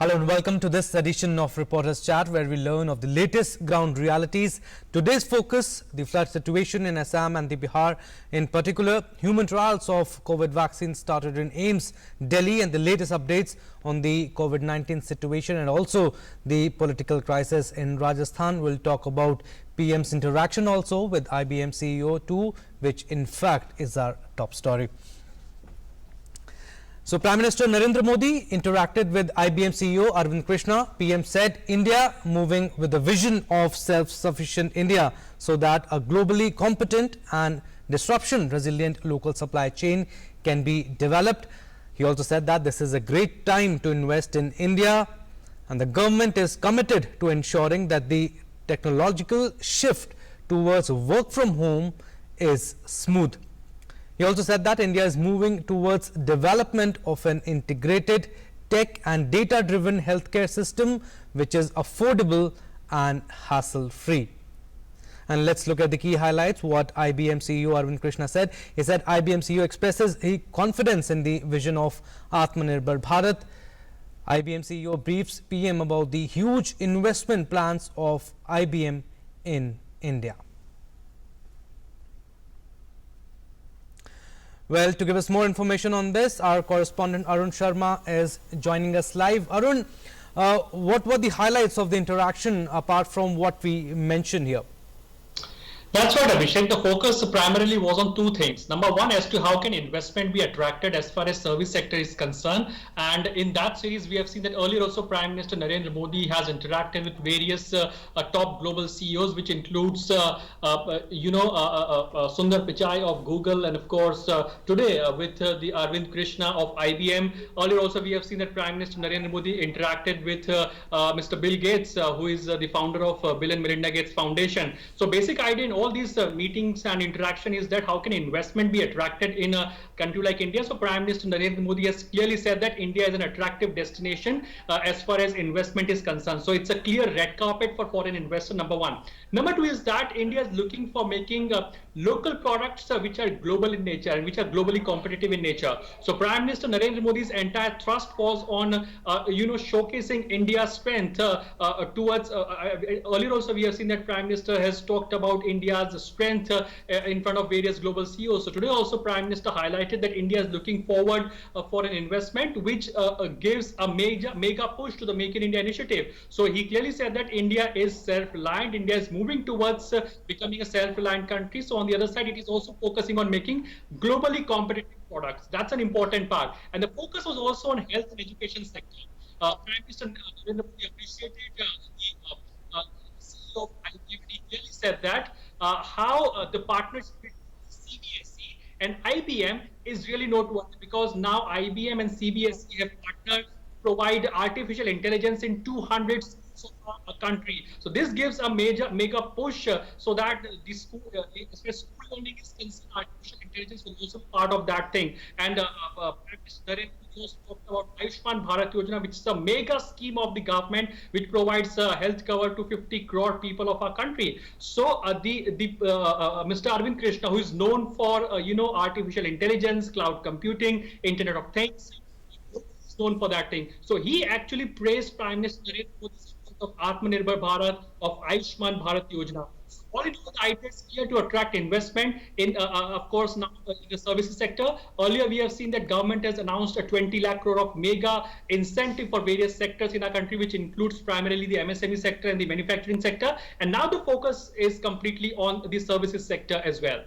Hello and welcome to this edition of Reporters Chat, where we learn of the latest ground realities. Today's focus, the flood situation in Assam and the Bihar. In particular, human trials of COVID vaccines started in AIIMS, Delhi, and the latest updates on the COVID-19 situation and also the political crisis in Rajasthan. We'll talk about PM's interaction also with IBM CEO too, which in fact is our top story. So, Prime Minister Narendra Modi interacted with IBM CEO Arvind Krishna. PM said India moving with a vision of self-sufficient India so that a globally competent and disruption resilient local supply chain can be developed. He also said that this is a great time to invest in India and the government is committed to ensuring that the technological shift towards work from home is smooth. He also said that India is moving towards development of an integrated tech and data-driven healthcare system which is affordable and hassle-free. And let's look at the key highlights. What IBM CEO Arvind Krishna said. He said IBM CEO expresses his confidence in the vision of Atmanirbhar Bharat. IBM CEO briefs PM about the huge investment plans of IBM in India. Well, to give us more information on this, our correspondent Arun Sharma is joining us live. Arun, what were the highlights of the interaction apart from what we mentioned here? That's right, Abhishek. The focus primarily was on two things. Number one, as to how can investment be attracted as far as service sector is concerned. And in that series, we have seen that earlier also Prime Minister Narendra Modi has interacted with various top global CEOs, which includes, Sundar Pichai of Google, and of course, today with the Arvind Krishna of IBM. Earlier also, we have seen that Prime Minister Narendra Modi interacted with Mr. Bill Gates, who is the founder of Bill and Melinda Gates Foundation. So basic idea in all these meetings and interaction is that how can investment be attracted in a country like India. So Prime Minister Narendra Modi has clearly said that India is an attractive destination as far as investment is concerned. So it's a clear red carpet for foreign investor, number one. Number two is that India is looking for making local products which are global in nature and which are globally competitive in nature. So Prime Minister Narendra Modi's entire thrust was on showcasing India's strength towards earlier also we have seen that Prime Minister has talked about India's strength in front of various global CEOs. So today also Prime Minister highlighted that India is looking forward for an investment which gives a mega push to the Make in India initiative. So he clearly said that India is self-reliant. India is moving towards becoming a self-reliant country. So on the other side, it is also focusing on making globally competitive products. That's an important part. And the focus was also on health and education sector. Prime Minister Narendra Modi appreciated the CEO of IBM. He clearly said that how the partnership between CBSE and IBM is really noteworthy, because now IBM and CBSE have partnered to provide artificial intelligence in 200 of a country. So this gives a mega push so that the school learning is concerned, artificial intelligence will also be part of that thing. And Prime Minister Narendra Modi also talked about Ayushman Bharat Yojana, which is a mega scheme of the government which provides health cover to 50 crore people of our country. So Mr. Arvind Krishna, who is known for artificial intelligence, cloud computing, Internet of Things, is known for that thing. So he actually praised Prime Minister Narendra Modi's of Atmanirbhar Bharat, of Ayushman Bharat Yojana. All in all, the idea is here to attract investment in, of course, now in the services sector. Earlier, we have seen that government has announced a 20 lakh crore of mega incentive for various sectors in our country, which includes primarily the MSME sector and the manufacturing sector. And now the focus is completely on the services sector as well.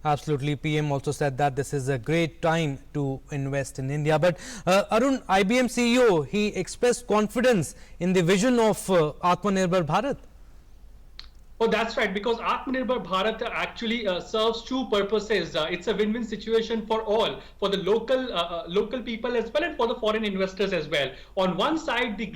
Absolutely. PM also said that this is a great time to invest in India. But Arun, IBM CEO, he expressed confidence in the vision of Atmanirbhar Bharat. Oh, that's right, because Atmanirbhar Bharat actually serves two purposes. It's a win-win situation for all, for the local people as well, and for the foreign investors as well. On one side, the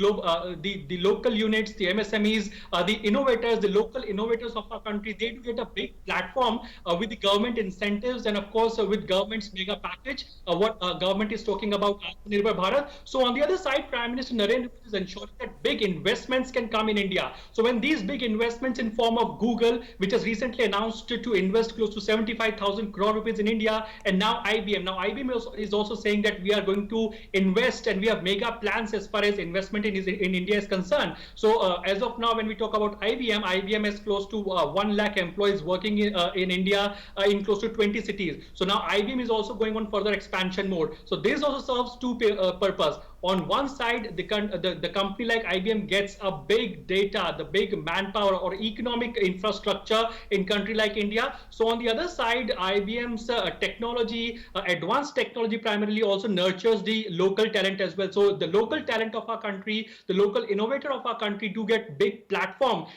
local units, the MSMEs, the innovators, the local innovators of our country, they do get a big platform with the government incentives and, of course, with government's mega package, what government is talking about Atmanirbhar Bharat. So on the other side, Prime Minister Narendra Modi is ensuring that big investments can come in India. So when these big investments in form form of Google, which has recently announced to invest close to 75,000 crore rupees in India, and now IBM. Now IBM is also saying that we are going to invest and we have mega plans as far as investment in India is concerned. So as of now, when we talk about IBM has close to 1 lakh employees working in India in close to 20 cities. So now IBM is also going on further expansion mode. So this also serves two purpose. On one side, the company like IBM gets a big data, the big manpower or economic infrastructure in country like India. So on the other side, IBM's technology, advanced technology primarily also nurtures the local talent as well. So the local talent of our country, the local innovator of our country do get big platform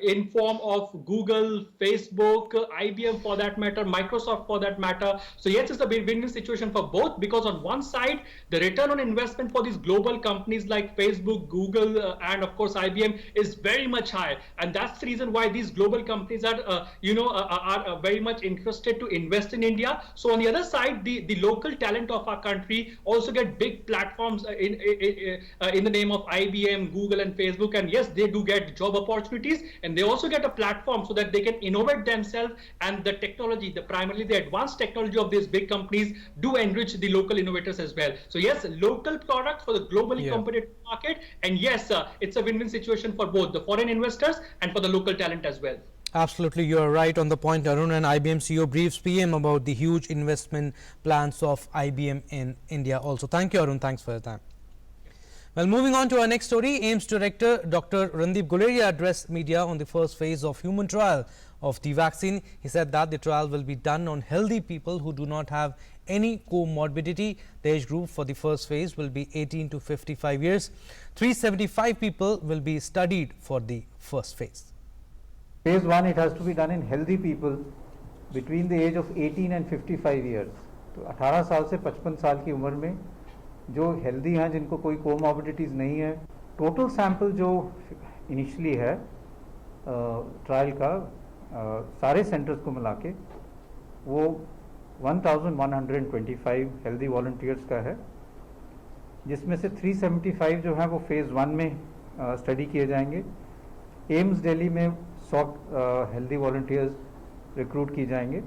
in form of Google, Facebook, IBM for that matter, Microsoft for that matter. So yes, it's a win-win situation for both, because on one side, the return on investment for these global companies like Facebook, Google, and of course IBM is very much high, and that's the reason why these global companies are are very much interested to invest in India. So on the other side, the local talent of our country also get big platforms in the name of IBM, Google, and Facebook, and yes, they do get job opportunities, and they also get a platform so that they can innovate themselves, and the technology, primarily the advanced technology of these big companies do enrich the local innovators as well. So yes, local product for the globally competitive market, and yes, it's a win-win situation for both the foreign investors and for the local talent as well. Absolutely, you are right on the point, Arun. And IBM CEO briefs PM about the huge investment plans of IBM in India also. Thank you, Arun. Thanks for your time. Well, moving on to our next story, AIIMS Director Dr. Randeep Guleria addressed media on the first phase of human trial of the vaccine. He said that the trial will be done on healthy people who do not have any comorbidity. The age group for the first phase will be 18 to 55 years. 375 people will be studied for the first phase. Phase 1, it has to be done in healthy people between the age of 18 and 55 years. तो 18 साल से 55 साल की उम्र में जो healthy हैं, जिनको कोई कोमॉर्बिडिटीज़ नहीं है, टोटल सैंपल जो इनिशियली है ट्रायल का सारे सेंटर्स को मिला के वो 1125 हेल्दी वॉलंटियर्स का है, जिसमें से 375 जो हैं वो फेज़ 1 में स्टडी किए जाएंगे. एम्स दिल्ली में 100 हेल्दी वॉलंटियर्स रिक्रूट किए जाएंगे.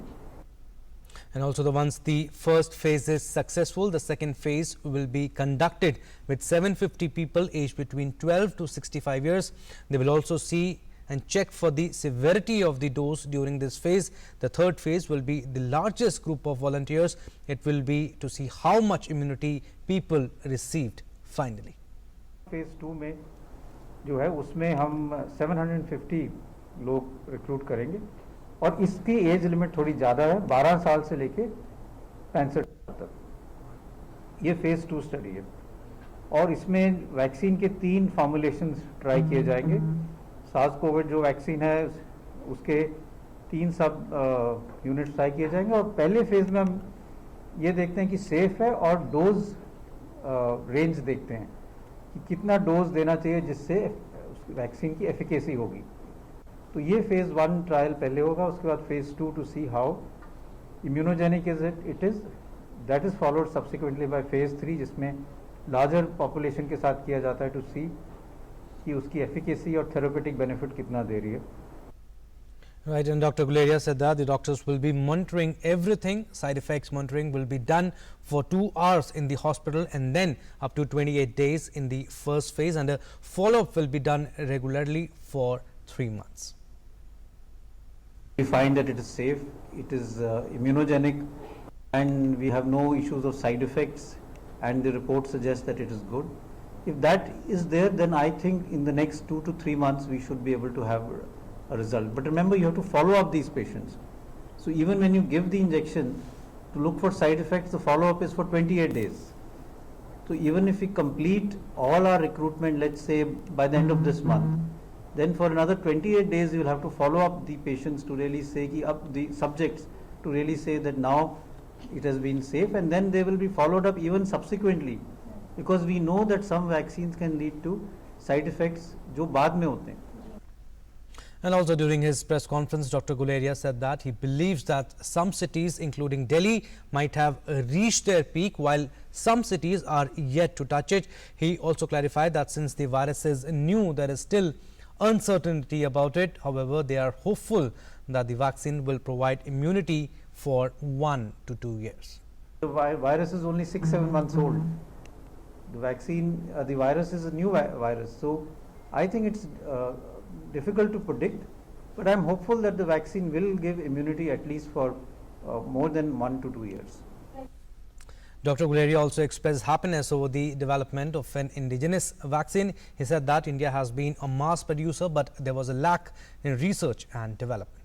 And also, once the first phase is successful, the second phase will be conducted with 750 people aged between 12 to 65 years. They will also see and check for the severity of the dose during this phase. The third phase will be the largest group of volunteers. It will be to see how much immunity people received finally. Phase 2 में जो है उसमें हम 750 लोग recruit करेंगे और इसकी age limit थोड़ी ज़्यादा है, 12 साल से लेके 65 तक. ये फेज़ 2 स्टडी है और इसमें वैक्सीन के 3 फॉर्मुलेशंस ट्राई किए जाएंगे. सार्स कोविड जो वैक्सीन है उसके 3 सब यूनिट्स ट्राई किए जाएंगे और पहले फेज़ में हम ये देखते हैं कि सेफ है और डोज रेंज देखते हैं कि कितना डोज देना चाहिए जिससे वैक्सीन की एफिकेसी होगी. तो ये फेज़ 1 ट्रायल पहले होगा, उसके बाद phase 2 to see how immunogenic it is. That is followed subsequently by phase 3 जिसमें लार्जर पॉपुलेशन के साथ किया जाता है टू सी कि उसकी एफिकेसी और थेरेपेटिक बेनिफिट कितना दे रही है. Right, and Dr. Guleria said that the doctors will be monitoring everything. Side effects monitoring will be done for 2 hours in the hospital and then up to 28 days in the first phase, and a follow-up will be done regularly for 3 months. We find that it is safe, it is immunogenic, and we have no issues of side effects, and the report suggests that it is good. If that is there, then I think in the next 2 to 3 months we should be able to have a result. But remember, you have to follow up these patients. So even when you give the injection to look for side effects, the follow-up is for 28 days. So even if we complete all our recruitment, let's say by the end of this month, then for another 28 days we will have to follow up the patients to really say the subjects to really say that now it has been safe, and then they will be followed up even subsequently, because we know that some vaccines can lead to side effects जो बाद में होते हैं. And also during his press conference, Dr. Guleria said that he believes that some cities including Delhi might have reached their peak while some cities are yet to touch it. He also clarified that since the virus is new, there is still uncertainty about it. However, they are hopeful that the vaccine will provide immunity for 1 to 2 years. The virus is only 6-7 months old. The vaccine, the virus is a new virus. So I think it's difficult to predict, but I'm hopeful that the vaccine will give immunity at least for more than 1 to 2 years. Dr. Guleria also expressed happiness over the development of an indigenous vaccine. He said that India has been a mass producer, but there was a lack in research and development.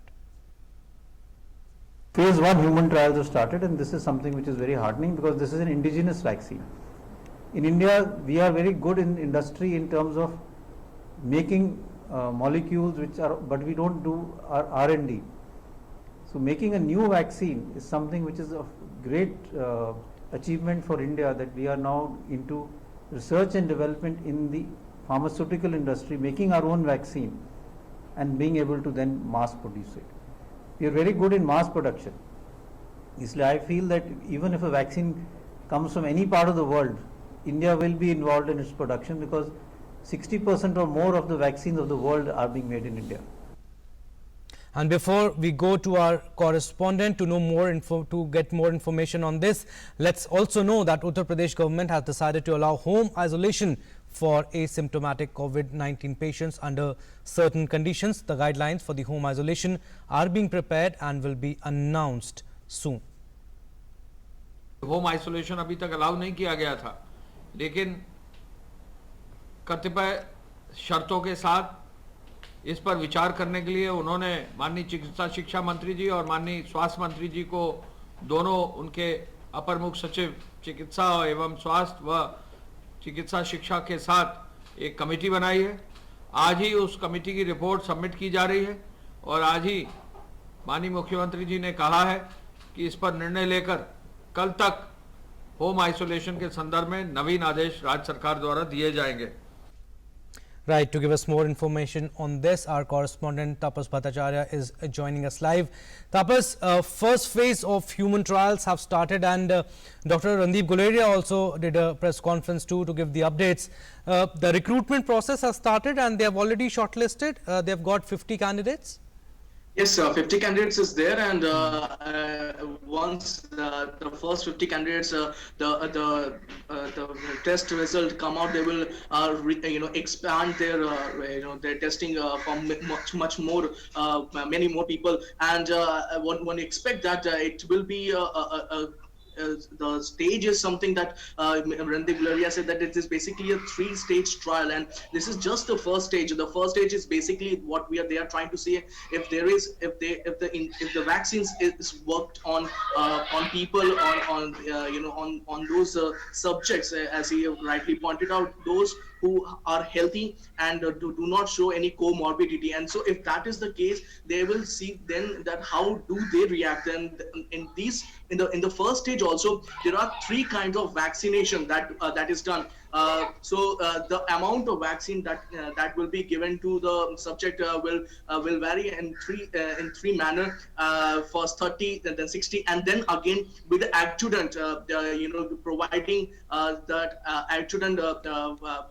Phase 1 human trials have started, and this is something which is very heartening because this is an indigenous vaccine. In India, we are very good in industry in terms of making molecules which are, but we don't do our R&D. So making a new vaccine is something which is of great achievement for India, that we are now into research and development in the pharmaceutical industry, making our own vaccine and being able to then mass produce it. We are very good in mass production. Isliye I feel that even if a vaccine comes from any part of the world, India will be involved in its production because 60% or more of the vaccines of the world are being made in India. And before we go to our correspondent to know more to get more information on this, let's also know that Uttar Pradesh government has decided to allow home isolation for asymptomatic COVID-19 patients under certain conditions. The guidelines for the home isolation are being prepared and will be announced soon. Home isolation अभी तक allow नहीं किया गया था, लेकिन कतिपय शर्तों के साथ इस पर विचार करने के लिए उन्होंने माननीय चिकित्सा शिक्षा मंत्री जी और माननीय स्वास्थ्य मंत्री जी को, दोनों उनके अपर मुख्य सचिव चिकित्सा एवं स्वास्थ्य व चिकित्सा शिक्षा के साथ एक कमेटी बनाई है। आज ही उस कमेटी की रिपोर्ट सबमिट की जा रही है और आज ही माननीय मुख्यमंत्री जी ने कहा है कि इस पर निर्णय लेकर कल तक होम आइसोलेशन के संदर्भ में नवीन आदेश राज्य सरकार द्वारा दिए जाएंगे। Right, to give us more information on this, our correspondent Tapas Bhattacharya is joining us live. Tapas, first phase of human trials have started, and Dr. Randeep Guleria also did a press conference too to give the updates. The recruitment process has started and they have already shortlisted. They have got 50 candidates. Yes, 50 candidates is there, and once the first 50 candidates, the test result come out, they will expand their their testing from much more, many more people, and one expect that it will be the stage is something that Randeep Guleria said that it is basically a 3-stage trial, and this is just the first stage. The first stage is basically what they are trying to see if the vaccines is worked on people, on those subjects, as he rightly pointed out, those who are healthy and do not show any comorbidity. And so if that is the case, they will see then that how do they react. And in the first stage also, there are 3 kinds of vaccination that is done. So the amount of vaccine that will be given to the subject will vary in three manner. First 30, then 60, and then again with the adjuvant, providing that adjuvant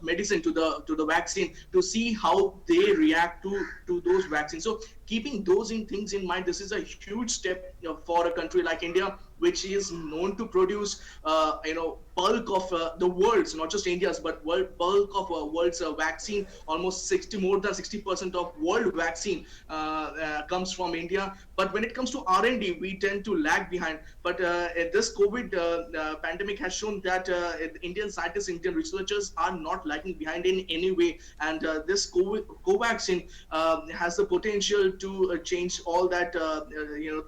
medicine to the vaccine to see how they react to those vaccines. So keeping those things in mind, this is a huge step for a country like India, which is known to produce bulk of the world's, not just India's, but bulk of world's vaccine. Almost more than 60% of world vaccine comes from India. But when it comes to R&D, we tend to lag behind. But this COVID pandemic has shown that Indian scientists, Indian researchers are not lagging behind in any way. And this Covaxin has the potential to change all that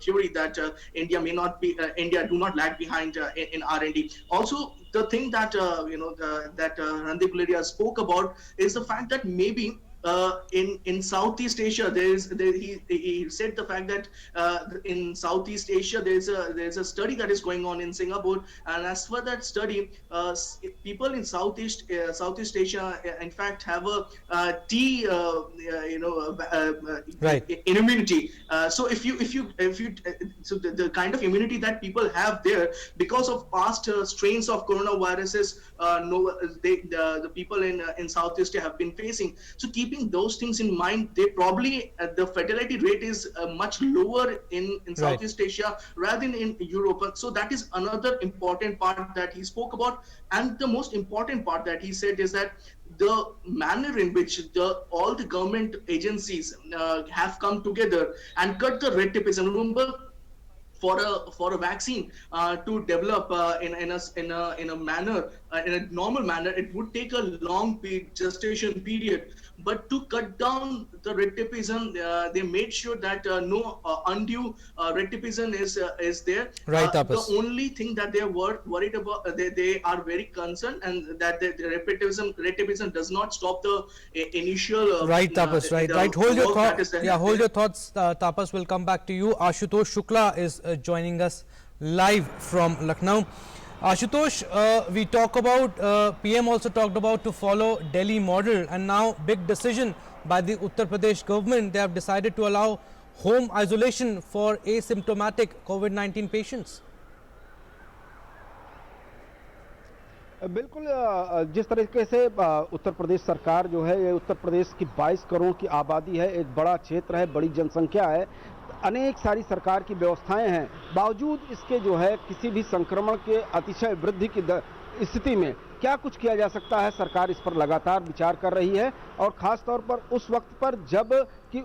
theory that India may not be India do not lag behind in R&D. Also, the thing that that Randeep Guleria spoke about is the fact that maybe in Southeast Asia, he said the fact that in Southeast Asia there's a study that is going on in Singapore, and as for that study, people in Southeast Asia in fact have a T right. immunity. So if you so the kind of immunity that people have there because of past strains of coronaviruses, the people in Southeast Asia have been facing. So keeping those things in mind, they probably the fatality rate is much lower in Southeast Asia rather than in Europe. So that is another important part that he spoke about. And the most important part that he said is that the manner in which all the government agencies have come together and cut the red tape is, remember, for a vaccine to develop in a manner, in a normal manner, it would take a long gestation period. But to cut down the red tapeism, they made sure that no undue red tapeism is there. Right, Tapas. The only thing that they are worried about, they are very concerned, and that the red tapeism does not stop the initial. Right, Tapas. Right. Hold your thoughts. Yeah, hold your thoughts. Tapas will come back to you. Ashutosh Shukla is joining us live from Lucknow. Ashutosh, we talk about, PM also talked about to follow Delhi model, and now big decision by the Uttar Pradesh government. They have decided to allow home isolation for asymptomatic COVID-19 patients. बिल्कुल जिस तरीके से उत्तर प्रदेश सरकार जो है, ये उत्तर प्रदेश की 22 करोड़ की आबादी है, एक बड़ा क्षेत्र है, बड़ी जनसंख्या है, अनेक सारी सरकार की व्यवस्थाएं हैं, बावजूद इसके जो है किसी भी संक्रमण के अतिशय वृद्धि की स्थिति में क्या कुछ किया जा सकता है, सरकार इस पर लगातार विचार कर रही है। और ख़ास तौर पर उस वक्त पर जब कि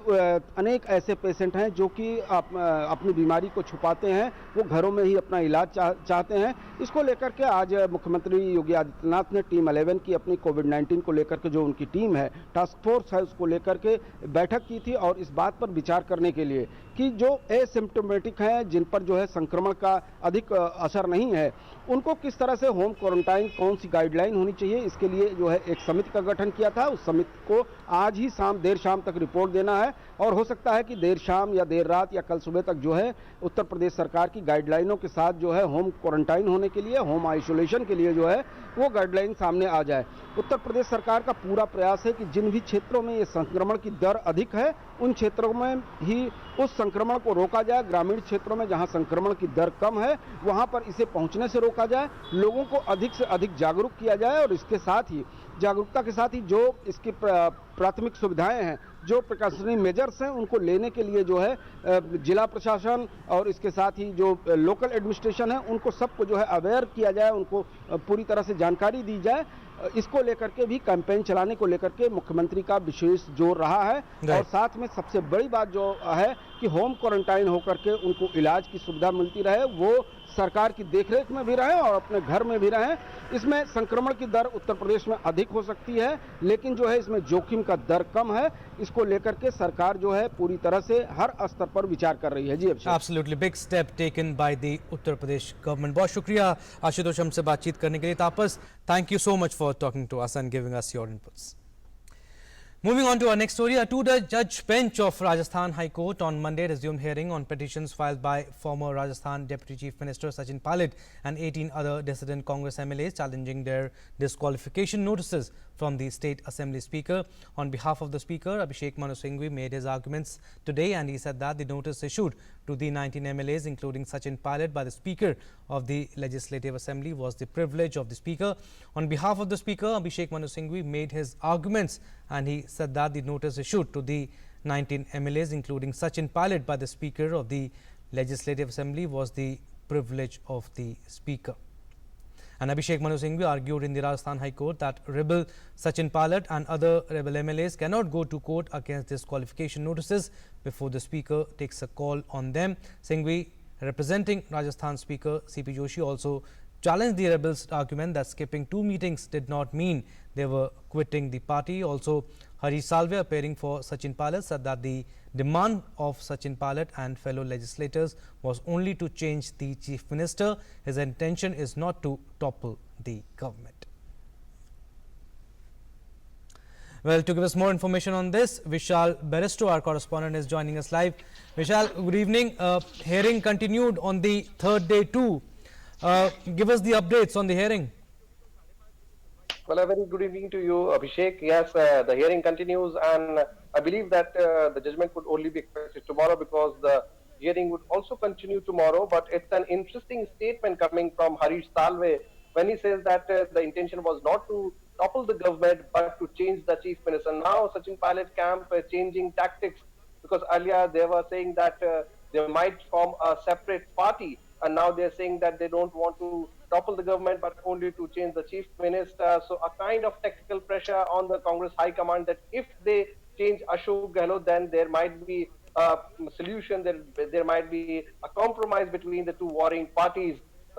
अनेक ऐसे पेशेंट हैं जो कि अपनी बीमारी को छुपाते हैं, वो घरों में ही अपना इलाज चाहते हैं। इसको लेकर के आज मुख्यमंत्री योगी आदित्यनाथ ने टीम 11 की अपनी कोविड-19 को लेकर के जो उनकी टीम है, टास्क फोर्स है, उसको लेकर के बैठक की थी और इस बात पर विचार करने के लिए कि जो एसिम्प्टोमेटिक हैं, जिन पर जो है संक्रमण का अधिक असर नहीं है, उनको किस तरह से होम क्वारंटाइन, कौन सी गाइडलाइन होनी चाहिए, इसके लिए जो है एक समिति का गठन किया था। उस समिति को आज ही देर शाम तक रिपोर्ट देना है और हो सकता है कि देर शाम या देर रात या कल सुबह तक जो है उत्तर प्रदेश सरकार की गाइडलाइनों के साथ जो है होम क्वारंटाइन होने के लिए, होम आइसोलेशन के लिए जो है वो गाइडलाइन सामने आ जाए। उत्तर प्रदेश सरकार का पूरा प्रयास है कि जिन भी क्षेत्रों में ये संक्रमण की दर अधिक है, उन क्षेत्रों में ही उस संक्रमण को रोका जाए। ग्रामीण क्षेत्रों में जहां संक्रमण की दर कम है, वहां पर इसे पहुंचने से रोका जाए, लोगों को अधिक से अधिक जागरूक किया जाए और इसके साथ ही जागरूकता के साथ ही जो इसकी प्राथमिक सुविधाएं हैं, जो प्रिकॉशनरी मेजर्स हैं, उनको लेने के लिए जो है जिला प्रशासन और इसके साथ ही जो लोकल एडमिनिस्ट्रेशन है, उनको सबको जो है अवेयर किया जाए, उनको पूरी तरह से जानकारी दी जाए। इसको लेकर के भी कैंपेन चलाने को लेकर के मुख्यमंत्री का विशेष जोर रहा है। और साथ में सबसे बड़ी बात जो है कि होम क्वारंटाइन होकर के उनको इलाज की सुविधा मिलती रहे, वो सरकार की देखरेख में भी रहे और अपने घर में भी रहे। इसमें संक्रमण की दर उत्तर प्रदेश में अधिक हो सकती है, लेकिन जो है इसमें जोखिम का दर कम है। इसको लेकर के सरकार जो है पूरी तरह से हर स्तर पर विचार कर रही है। जी अभिषेक। Absolutely big step taken by the Uttar Pradesh government. बहुत शुक्रिया आशुतोष हमसे बातचीत करने के लिए। तापस, thank you so much for talking to us and giving us your inputs. Moving on to our next story, a two-judge bench of Rajasthan High Court on Monday resumed hearing on petitions filed by former Rajasthan Deputy Chief Minister Sachin Pilot and 18 other dissident Congress MLAs challenging their disqualification notices from the State Assembly Speaker. On behalf of the Speaker, Abhishek Manu Singhvi made his arguments today, and he said that the notice issued to the 19 MLAs, including Sachin Pilot, by the Speaker of the Legislative Assembly was the privilege of the Speaker. On behalf of the Speaker, Abhishek Manu Singhvi made his arguments, and he said that the notice issued to the 19 MLAs, including Sachin Pilot, by the Speaker of the Legislative Assembly was the privilege of the Speaker. And Abhishek Manu Singhvi argued in the Rajasthan High Court that rebel Sachin Pilot and other rebel MLAs cannot go to court against disqualification notices before the Speaker takes a call on them. Singhvi, representing Rajasthan Speaker CP Joshi, also challenged the rebels' argument that skipping 2 meetings did not mean they were quitting the party. Also, Harish Salve, appearing for Sachin Pilot, said that the demand of Sachin Pilot and fellow legislators was only to change the Chief Minister. His intention is not to topple the government. Well, to give us more information on this, Vishal Beristo, our correspondent, is joining us live. Vishal, good evening. Hearing continued on the third day too. Give us the updates on the hearing. Well, a very good evening to you, Abhishek. Yes, the hearing continues, and I believe that the judgment could only be expected tomorrow because the hearing would also continue tomorrow. But it's an interesting statement coming from Harish Salve when he says that the intention was not to topple the government but to change the chief minister. Now Sachin Pilot camp changing tactics, because earlier they were saying that they might form a separate party, and now they're saying that they don't want to topple the government but only to change the chief minister. So a kind of tactical pressure on the Congress High Command that if they change Ashok Gehlot, then there might be a solution, there might be a compromise between the two warring parties.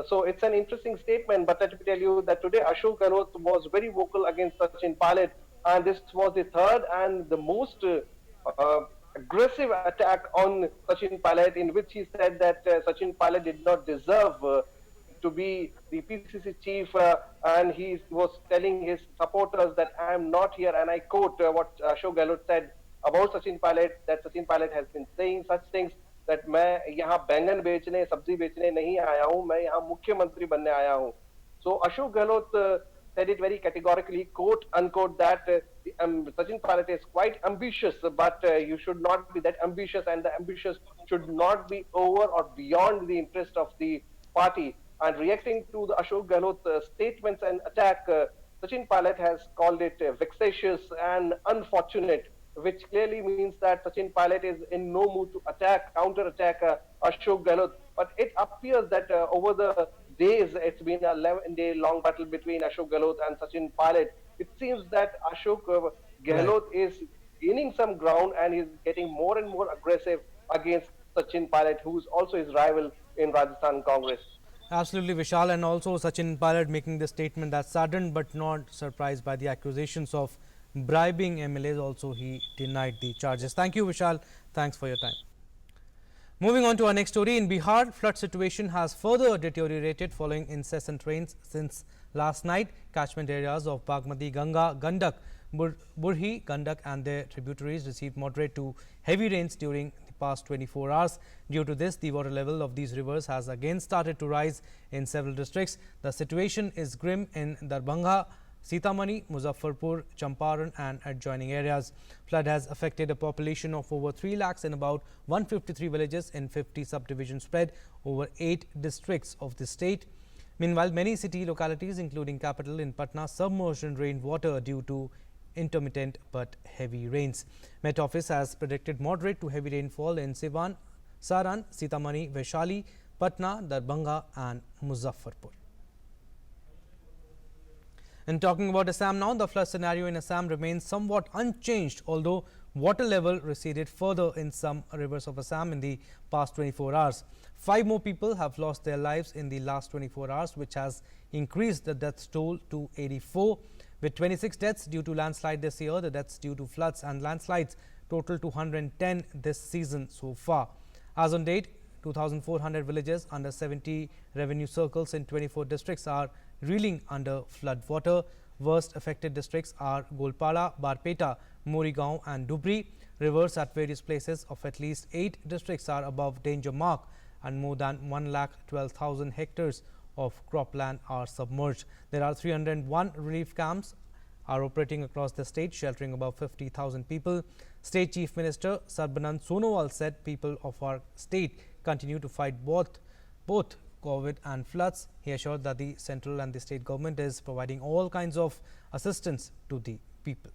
So it's an interesting statement, but let me tell you that today Ashok Gehlot was very vocal against Sachin Pilot, and this was the third and the most aggressive attack on Sachin Pilot, in which he said that Sachin Pilot did not deserve to be the PCC chief, and he was telling his supporters that I am not here, and I quote what Ashok Gehlot said about Sachin Pilot, that Sachin Pilot has been saying such things that मैं यहाँ बैंगन बेचने सब्जी बेचने नहीं आया हूँ, मैं यहाँ मुख्यमंत्री बनने आया हूँ. So Ashok Gehlot said it very categorically, quote unquote, that Sachin Pilot is quite ambitious, but you should not be that ambitious, and the ambitious should not be over or beyond the interest of the party. And reacting to the Ashok Gehlot statements and attack, Sachin Pilot has called it vexatious and unfortunate, which clearly means that Sachin Pilot is in no mood to counter-attack Ashok Gehlot. But it appears that over the days, it's been a 11-day long battle between Ashok Gehlot and Sachin Pilot. It seems that Ashok Gehlot is gaining some ground and is getting more and more aggressive against Sachin Pilot, who is also his rival in Rajasthan Congress. Absolutely, Vishal, and also Sachin Pilot making the statement that saddened but not surprised by the accusations of bribing MLAs. Also, he denied the charges. Thank you, Vishal. Thanks for your time. Moving on to our next story. In Bihar, flood situation has further deteriorated following incessant rains since last night. Catchment areas of Bagmati, Ganga, Gandak, Burhi, Gandak and their tributaries received moderate to heavy rains during the past 24 hours. Due to this, the water level of these rivers has again started to rise in several districts. The situation is grim in Darbhanga, Sitamarhi, Muzaffarpur, Champaran and adjoining areas. Flood has affected a population of over 3 lakhs in about 153 villages in 50 subdivisions spread over 8 districts of the state. Meanwhile, many city localities including capital in Patna submerged in rainwater due to intermittent but heavy rains. Met Office has predicted moderate to heavy rainfall in Siwan, Saran, Sitamarhi, Vaishali, Patna, Darbhanga and Muzaffarpur. And talking about Assam now, the flood scenario in Assam remains somewhat unchanged, although water level receded further in some rivers of Assam in the past 24 hours. 5 more people have lost their lives in the last 24 hours, which has increased the death toll to 84. With 26 deaths due to landslide this year, the deaths due to floods and landslides total 210 this season so far. As on date, 2,400 villages under 70 revenue circles in 24 districts are reeling under flood water. Worst affected districts are Golpara, Barpeta, Morigaon and Dubri. Rivers at various places of at least 8 districts are above danger mark, and more than 1,12,000 hectares of cropland are submerged. There are 301 relief camps are operating across the state, sheltering about 50,000 people. State Chief Minister Sarbanand Sonowal said people of our state continue to fight both COVID and floods. He assured that the central and the state government is providing all kinds of assistance to the people.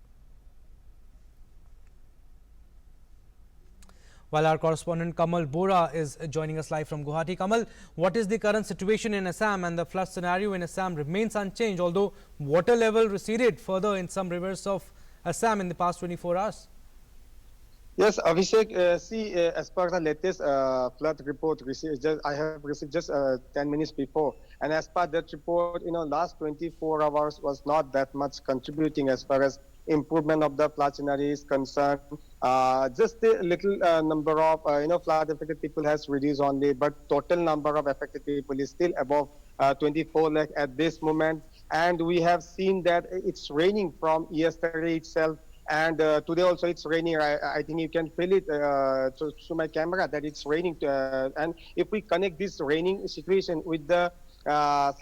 While our correspondent Kamal Bora is joining us live from Guwahati. Kamal, what is the current situation in Assam? And the flood scenario in Assam remains unchanged, although water level receded further in some rivers of Assam in the past 24 hours. Yes, Abhishek, as per the latest flood report I have received just 10 minutes before, and as per that report, last 24 hours was not that much contributing as far as improvement of the flood scenario is concerned. Just the little number of flood affected people has reduced only, but total number of affected people is still above 24 lakh at this moment. And we have seen that it's raining from yesterday itself. And today also it's raining. I think you can feel it through my camera that it's raining. And if we connect this raining situation with the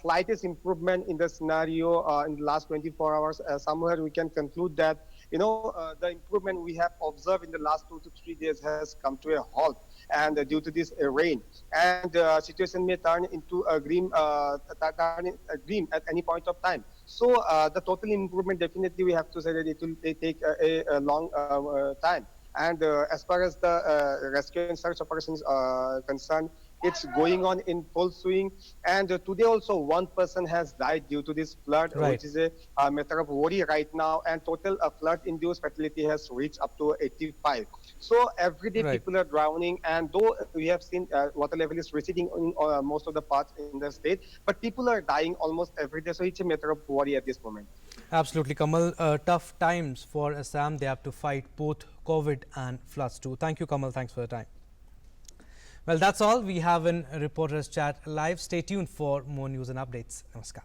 slightest improvement in the scenario in the last 24 hours, somewhere we can conclude that the improvement we have observed in the last 2 to 3 days has come to a halt, and due to this rain, and situation may turn into a grim at any point of time. So the total improvement, definitely we have to say that it will take a long time. And as far as the rescue and search operations are concerned, it's going on in full swing. And today also one person has died due to this flood, Right. which is a matter of worry right now. And total flood-induced fatality has reached up to 85. So every day Right. people are drowning. And though we have seen water level is receding in most of the parts in the state, but people are dying almost every day. So it's a matter of worry at this moment. Absolutely, Kamal. Tough times for Assam. They have to fight both COVID and floods too. Thank you, Kamal. Thanks for the time. Well, that's all we have in Reporters Chat Live. Stay tuned for more news and updates. Namaskar.